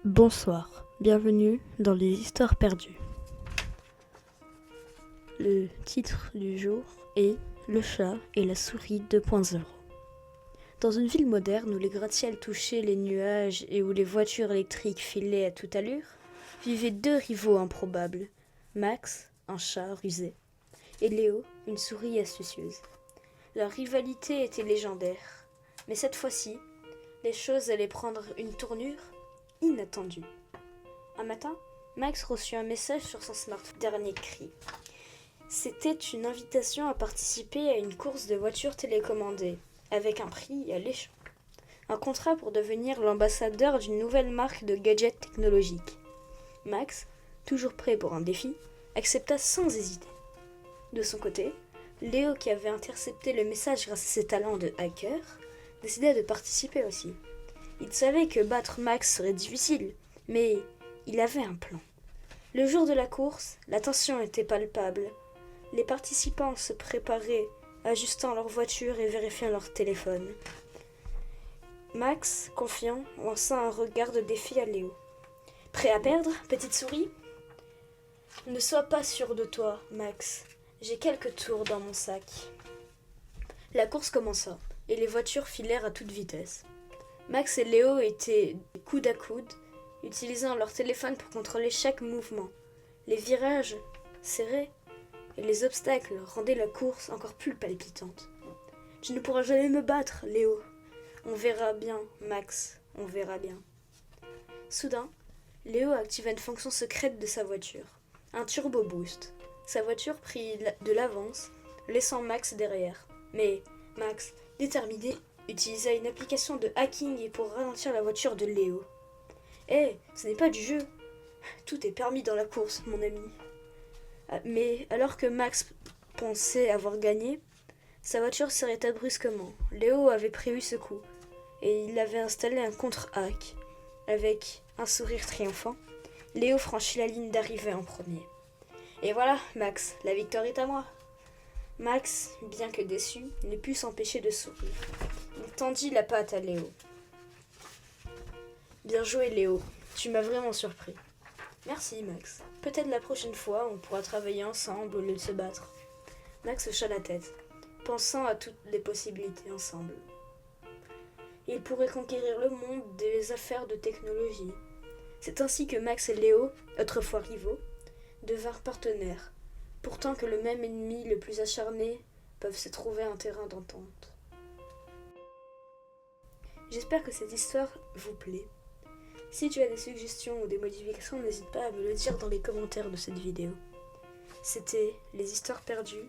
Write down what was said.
Bonsoir, bienvenue dans les histoires perdues. Le titre du jour est Le chat et la souris 2.0. Dans une ville moderne où les gratte-ciels touchaient les nuages et où les voitures électriques filaient à toute allure, vivaient deux rivaux improbables, Max, un chat rusé, et Léo, une souris astucieuse. Leur rivalité était légendaire, mais cette fois-ci, les choses allaient prendre une tournure inattendue. Un matin, Max reçut un message sur son smartphone. Dernier cri. C'était une invitation à participer à une course de voitures télécommandées, avec un prix alléchant. Un contrat pour devenir l'ambassadeur d'une nouvelle marque de gadgets technologiques. Max, toujours prêt pour un défi, accepta sans hésiter. De son côté, Léo, qui avait intercepté le message grâce à ses talents de hacker, décida de participer aussi. Il savait que battre Max serait difficile, mais il avait un plan. Le jour de la course, la tension était palpable. Les participants se préparaient, ajustant leur voiture et vérifiant leur téléphone. Max, confiant, lança un regard de défi à Léo. « Prêt à perdre, petite souris ?»« Ne sois pas sûr de toi, Max. J'ai quelques tours dans mon sac. » La course commença, et les voitures filèrent à toute vitesse. Max et Léo étaient coude à coude, utilisant leur téléphone pour contrôler chaque mouvement. Les virages serrés et les obstacles rendaient la course encore plus palpitante. « Tu ne pourras jamais me battre, Léo. »« On verra bien, Max, on verra bien. » Soudain, Léo activa une fonction secrète de sa voiture, un turbo boost. Sa voiture prit de l'avance, laissant Max derrière. Mais Max, déterminé, utilisa une application de hacking pour ralentir la voiture de Léo. « Hé, ce n'est pas du jeu. Tout est permis dans la course, mon ami. » Mais alors que Max pensait avoir gagné, sa voiture s'arrêta brusquement. Léo avait prévu ce coup, et il avait installé un contre-hack. Avec un sourire triomphant, Léo franchit la ligne d'arrivée en premier. « Et voilà, Max, la victoire est à moi. » Max, bien que déçu, ne put s'empêcher de sourire. Il tendit la patte à Léo. « Bien joué, Léo. Tu m'as vraiment surpris. » « Merci, Max. Peut-être la prochaine fois, on pourra travailler ensemble au lieu de se battre. » Max hocha la tête, pensant à toutes les possibilités ensemble. Ils pourraient conquérir le monde des affaires de technologie. C'est ainsi que Max et Léo, autrefois rivaux, devinrent partenaires, pourtant que le même ennemi le plus acharné peuvent se trouver un terrain d'entente. J'espère que cette histoire vous plaît. Si tu as des suggestions ou des modifications, n'hésite pas à me le dire dans les commentaires de cette vidéo. C'était Les Histoires perdues